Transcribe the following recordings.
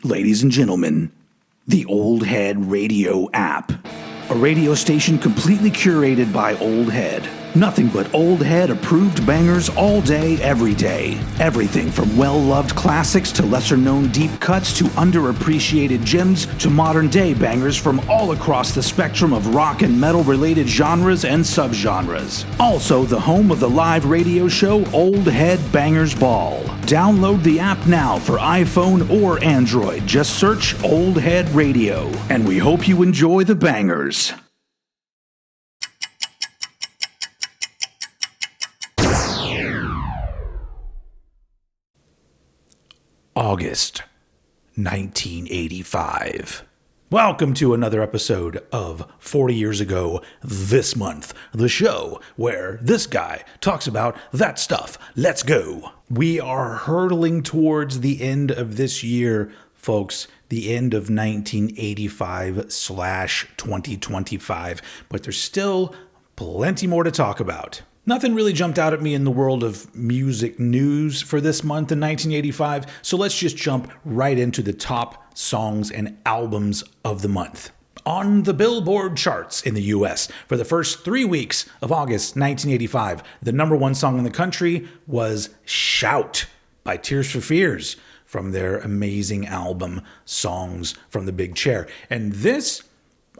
Ladies and gentlemen, the Old Head Radio app. A radio station completely curated by Old Head. Nothing but Old Head approved bangers all day, every day. Everything from well-loved classics to lesser-known deep cuts to underappreciated gems to modern-day bangers from all across the spectrum of rock and metal-related genres and subgenres. Also, the home of the live radio show Old Head Bangers Ball. Download the app now for iPhone or Android. Just search Old Head Radio. And we hope you enjoy the bangers. August 1985. Welcome to another episode of 40 Years Ago This Month, the show where this guy talks about that stuff. Let's go. We are hurtling towards the end of this year, folks, the end of 1985/2025, but there's still plenty more to talk about. Nothing really jumped out at me in the world of music news for this month in 1985, so let's just jump right into the top songs and albums of the month. On the Billboard charts in the US for the first 3 weeks of August 1985, the number one song in the country was Shout by Tears for Fears from their amazing album Songs from the Big Chair. And this,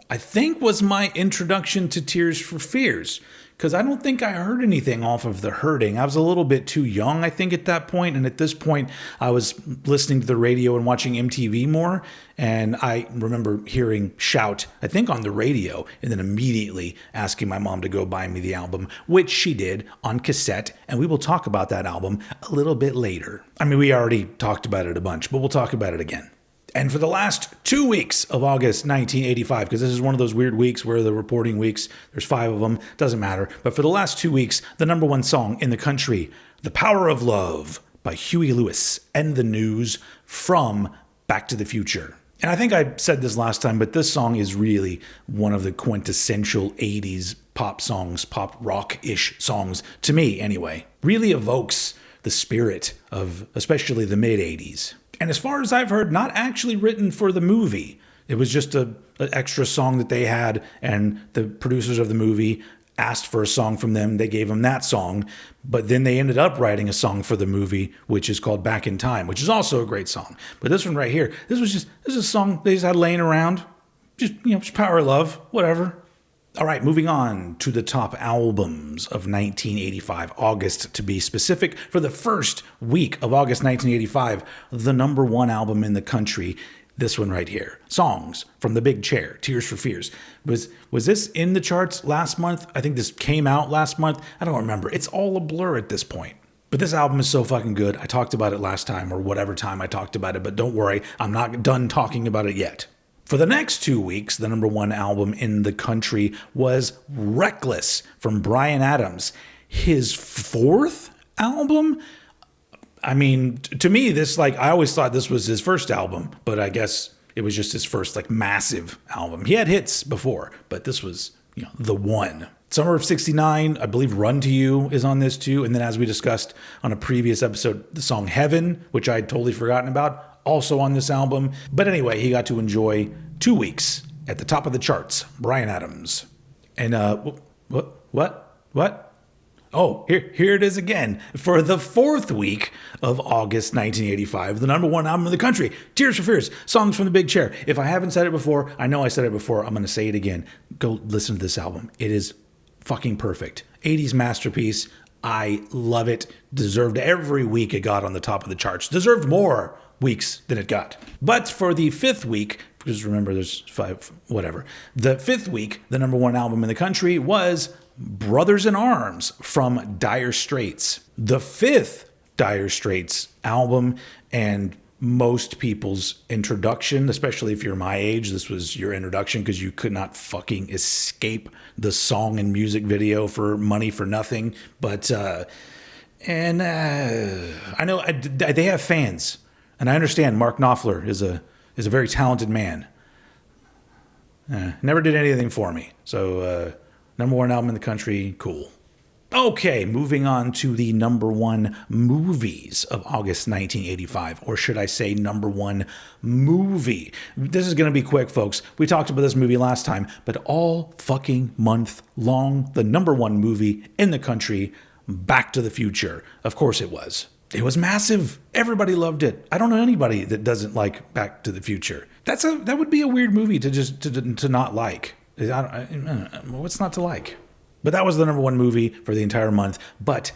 I think, was my introduction to Tears for Fears, because I don't think I heard anything off of The Hurting. I was a little bit too young, I think, at that point. And at this point, I was listening to the radio and watching MTV more. And I remember hearing Shout, I think, on the radio, and then immediately asking my mom to go buy me the album, which she did on cassette. And we will talk about that album a little bit later. I mean, we already talked about it a bunch, but we'll talk about it again. And for the last 2 weeks of August 1985, because this is one of those weird weeks where the reporting weeks, there's 5 of them, doesn't matter. But for the last 2 weeks, the number one song in the country, The Power of Love by Huey Lewis and the News from Back to the Future. And I think I said this last time, but this song is really one of the quintessential 80s pop songs, pop rock-ish songs, to me anyway. Really evokes the spirit of especially the mid-80s. And as far as I've heard, not actually written for the movie. It was just an extra song that they had, and the producers of the movie asked for a song from them. They gave them that song, but then they ended up writing a song for the movie, which is called Back in Time, which is also a great song. But this one right here, this is a song they just had laying around. Just power of love, whatever. All right, moving on to the top albums of 1985, August to be specific. For the first week of August 1985, the number one album in the country, this one right here, Songs from the Big Chair, Tears for Fears. Was this in the charts last month? I think this came out last month. I don't remember. It's all a blur at this point. But this album is so fucking good. I talked about it last time, or whatever time I talked about it, but don't worry, I'm not done talking about it yet. For the next 2 weeks, the number one album in the country was Reckless from Bryan Adams. His fourth album? I mean, to me, this, I always thought this was his first album, but I guess it was just his first, massive album. He had hits before, but this was, the one. Summer of '69, I believe Run to You is on this too. And then as we discussed on a previous episode, the song Heaven, which I had totally forgotten about, also on this album. But anyway, he got to enjoy 2 weeks at the top of the charts, Bryan Adams. And what? Oh, here it is again. For the fourth week of August 1985, the number one album in the country, Tears for Fears, Songs from the Big Chair. If I haven't said it before, I know I said it before, I'm going to say it again. Go listen to this album. It is fucking perfect. 80s masterpiece. I love it. Deserved every week it got on the top of the charts. Deserved more weeks than it got. But for the fifth week, because remember there's 5, whatever. The fifth week, the number one album in the country was Brothers in Arms from Dire Straits. The fifth Dire Straits album, and most people's introduction, especially if you're my age, this was your introduction because you could not fucking escape the song and music video for Money for Nothing. But, I know they have fans, and I understand Mark Knopfler is a very talented man. Never did anything for me. So, number one album in the country, cool. Okay, moving on to the number one movies of August 1985, or should I say number one movie. This is going to be quick, folks. We talked about this movie last time, but all fucking month long, the number one movie in the country, Back to the Future. Of course it was. It was massive. Everybody loved it. I don't know anybody that doesn't like Back to the Future. That would be a weird movie to not like. What's not to like? But that was the number one movie for the entire month. But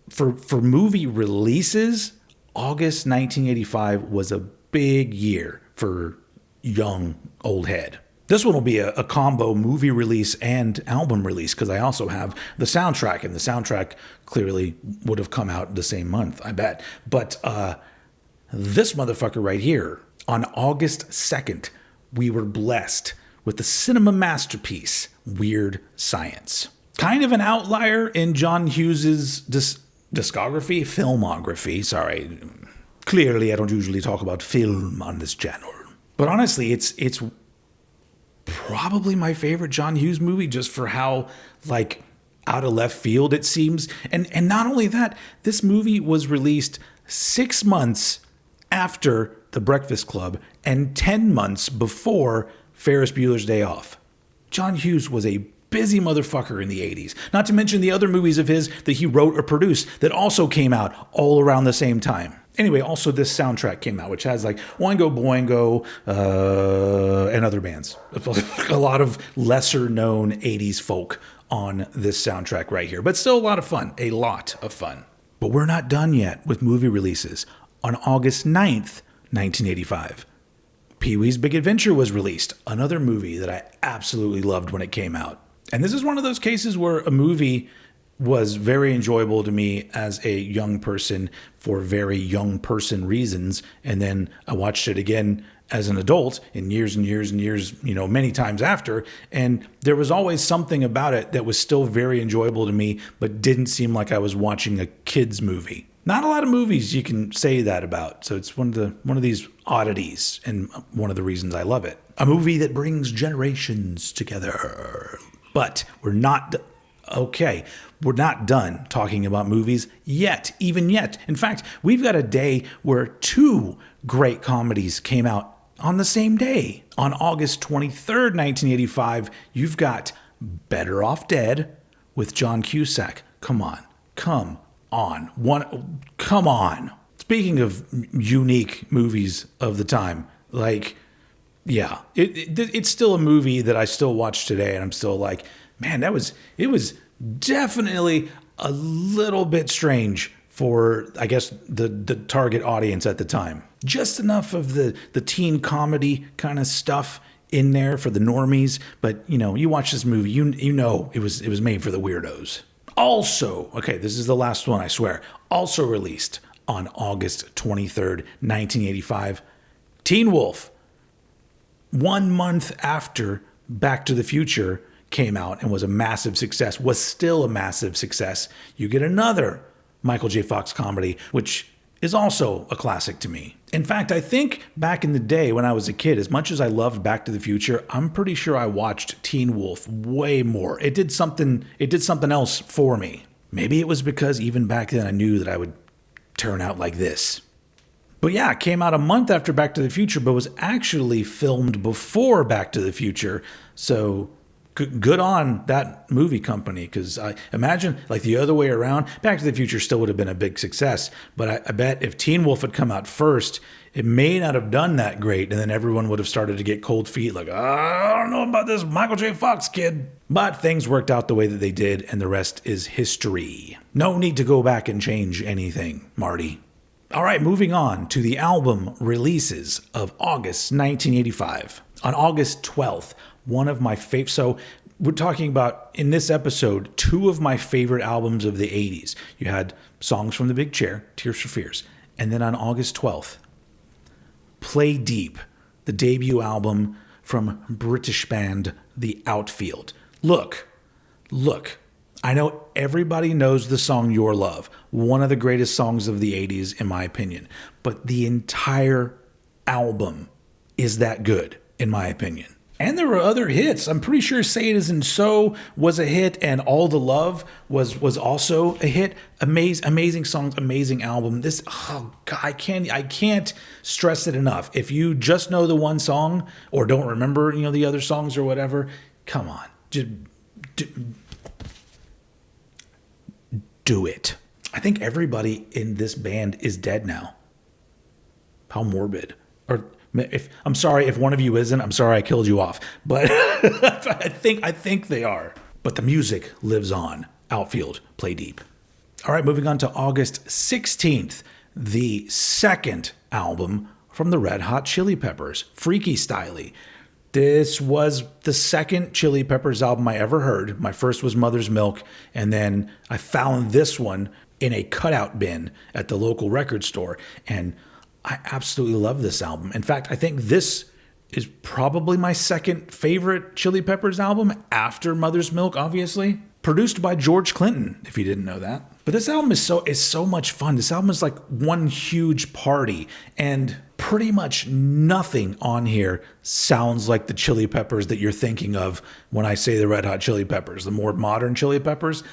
for movie releases, August 1985 was a big year for young old head. This one will be a combo movie release and album release because I also have the soundtrack, and the soundtrack clearly would have come out the same month, I bet. But this motherfucker right here, on August 2nd, we were blessed with the cinema masterpiece, Weird Science. Kind of an outlier in John Hughes's filmography. Sorry. Clearly, I don't usually talk about film on this channel. But honestly, it's probably my favorite John Hughes movie just for how, like, out of left field it seems. And not only that, this movie was released 6 months after The Breakfast Club and 10 months before Ferris Bueller's Day Off. John Hughes was a busy motherfucker in the 80s. Not to mention the other movies of his that he wrote or produced that also came out all around the same time. Anyway, also this soundtrack came out, which has like Oingo Boingo and other bands. A lot of lesser known 80s folk on this soundtrack right here. But still a lot of fun. A lot of fun. But we're not done yet with movie releases. On August 9th, 1985, Pee-wee's Big Adventure was released. Another movie that I absolutely loved when it came out. And this is one of those cases where a movie was very enjoyable to me as a young person for very young person reasons. And then I watched it again as an adult in years and years and years, many times after. And there was always something about it that was still very enjoyable to me, but didn't seem like I was watching a kid's movie. Not a lot of movies you can say that about. So it's one of these oddities and one of the reasons I love it. A movie that brings generations together. But we're not done talking about movies yet, even yet. In fact, we've got a day where 2 great comedies came out on the same day. On August 23rd, 1985, you've got Better Off Dead with John Cusack. Come on. Speaking of unique movies of the time, yeah, it's still a movie that I still watch today, and I'm still like, man, it was definitely a little bit strange for, I guess, the target audience at the time. Just enough of the teen comedy kind of stuff in there for the normies, but you watch this movie, you know it was made for the weirdos. Also, okay, this is the last one, I swear. Also released on August 23rd, 1985, Teen Wolf. 1 month after Back to the Future came out and was a massive success, was still a massive success, you get another Michael J. Fox comedy, which is also a classic to me. In fact, I think back in the day when I was a kid, as much as I loved Back to the Future, I'm pretty sure I watched Teen Wolf way more. It did something else for me. Maybe it was because even back then I knew that I would turn out like this. But yeah, it came out a month after Back to the Future, but was actually filmed before Back to the Future. So good on that movie company, because I imagine like the other way around, Back to the Future still would have been a big success. But I bet if Teen Wolf had come out first, it may not have done that great. And then everyone would have started to get cold feet like, I don't know about this Michael J. Fox kid. But things worked out the way that they did, and the rest is history. No need to go back and change anything, Marty. All right, moving on to the album releases of August 1985. On August 12th, one of my favorite... So we're talking about, in this episode, 2 of my favorite albums of the 80s. You had Songs from the Big Chair, Tears for Fears. And then on August 12th, Play Deep, the debut album from British band The Outfield. Look. I know everybody knows the song Your Love, one of the greatest songs of the 80s, in my opinion. But the entire album is that good, in my opinion. And there were other hits. I'm pretty sure Say It Isn't So was a hit, and All the Love was also a hit. Amazing songs, amazing album. This, oh God, I can't stress it enough. If you just know the one song or don't remember, the other songs or whatever, come on, just do it. I think everybody in this band is dead now. How morbid. Or I'm sorry if one of you isn't. I'm sorry I killed you off, but I think they are. But the music lives on. Outfield, play deep. All right, moving on to August 16th, the second album from the Red Hot Chili Peppers, Freaky Styley. This was the second Chili Peppers album I ever heard. My first was Mother's Milk, and then I found this one in a cutout bin at the local record store, and I absolutely love this album. In fact, I think this is probably my second favorite Chili Peppers album after Mother's Milk, obviously. Produced by George Clinton, if you didn't know that. But this album is so much fun. This album is like one huge party, and pretty much nothing on here sounds like the Chili Peppers that you're thinking of when I say the Red Hot Chili Peppers, the more modern Chili Peppers.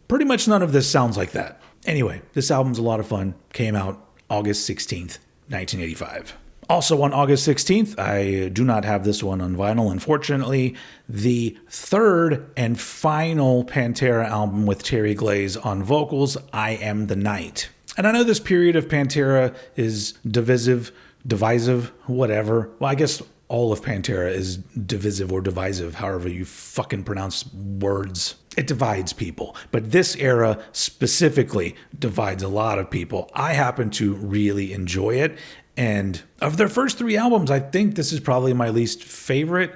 Pretty much none of this sounds like that. Anyway, this album's a lot of fun. Came out August 16th, 1985. Also on August 16th, I do not have this one on vinyl, unfortunately, the third and final Pantera album with Terry Glaze on vocals, I Am the Night. And I know this period of Pantera is divisive, whatever. Well, I guess all of Pantera is divisive or divisive, however you fucking pronounce words. It divides people. But this era specifically divides a lot of people. I happen to really enjoy it. And of their first three albums, I think this is probably my least favorite,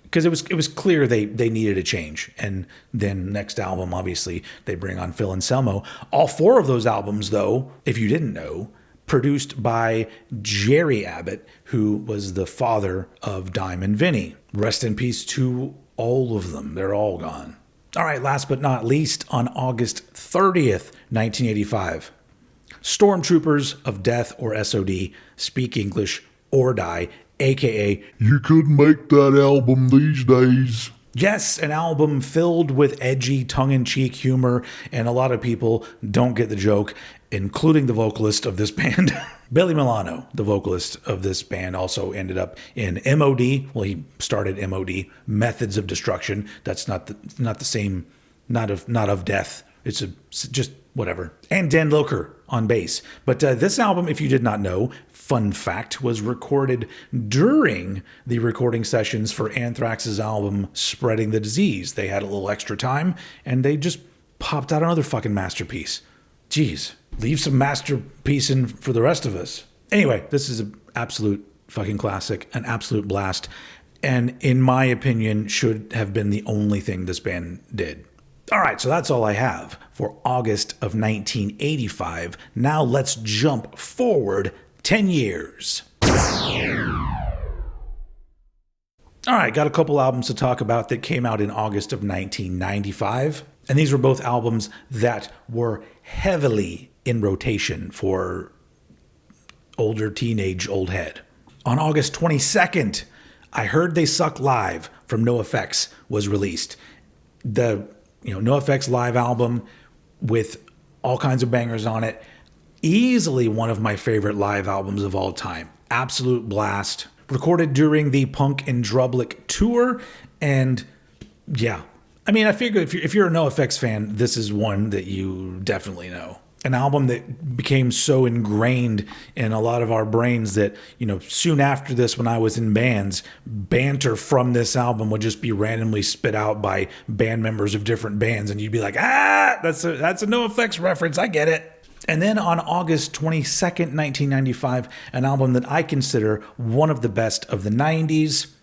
because it was clear they needed a change. And then next album, obviously, they bring on Phil Anselmo. All four of those albums, though, if you didn't know, produced by Jerry Abbott, who was the father of Diamond Vinny. Rest in peace to all of them. They're all gone. All right, last but not least, on August 30th, 1985, Stormtroopers of Death, or SOD, Speak English or Die, aka You could make that album these days. Yes, an album filled with edgy, tongue-in-cheek humor, and a lot of people don't get the joke, including the vocalist of this band. Billy Milano, the vocalist of this band, also ended up in MOD. Well, he started MOD, Methods of Destruction. That's not the same, not of death. It's just whatever. And Dan Loker on bass. But this album, if you did not know, fun fact, was recorded during the recording sessions for Anthrax's album Spreading the Disease. They had a little extra time, and they just popped out another fucking masterpiece. Jeez, leave some masterpiece in for the rest of us. Anyway, this is an absolute fucking classic, an absolute blast, and in my opinion, should have been the only thing this band did. All right, so that's all I have for August of 1985. Now let's jump forward 10 years. All right, got a couple albums to talk about that came out in August of 1995. And these were both albums that were heavily in rotation for older teenage old head. On August 22nd, I Heard They Suck Live from NoFX was released. The NoFX live album with all kinds of bangers on it. Easily one of my favorite live albums of all time. Absolute blast. Recorded during the Punk in Drublic tour. And yeah, I mean, I figure if you're a NoFX fan, this is one that you definitely know. An album that became so ingrained in a lot of our brains that, soon after this, when I was in bands, banter from this album would just be randomly spit out by band members of different bands. And you'd be like, that's a NoFX reference. I get it. And then on August 22nd, 1995, an album that I consider one of the best of the 90s,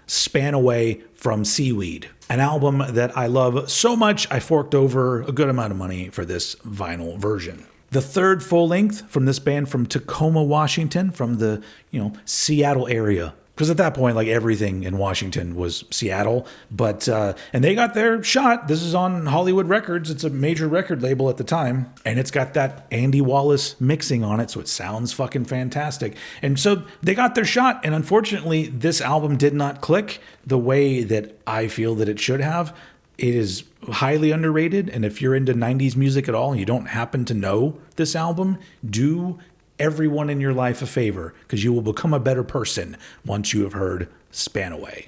Span Away from Seaweed. An album that I love so much, I forked over a good amount of money for this vinyl version. The third full length from this band from Tacoma, Washington, from the, Seattle area. Because at that point, like everything in Washington was Seattle, but and they got their shot. This is on Hollywood Records. It's a major record label at the time, and it's got that Andy Wallace mixing on it, so it sounds fucking fantastic. And so they got their shot, and unfortunately, this album did not click the way that I feel that it should have. It is highly underrated, and if you're into 90s music at all and you don't happen to know this album, do everyone in your life a favor, because you will become a better person once you have heard Spanaway.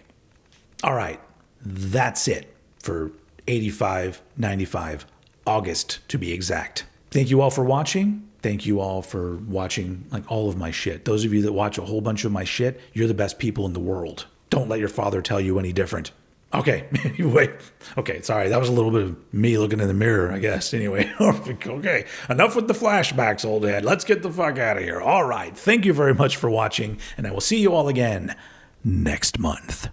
All right, that's it for 85, 95, August to be exact. Thank you all for watching. Thank you all for watching like all of my shit. Those of you that watch a whole bunch of my shit, you're the best people in the world. Don't let your father tell you any different. Okay, wait. Okay, sorry. That was a little bit of me looking in the mirror, I guess. Anyway, okay. Enough with the flashbacks, old head. Let's get the fuck out of here. All right. Thank you very much for watching, and I will see you all again next month.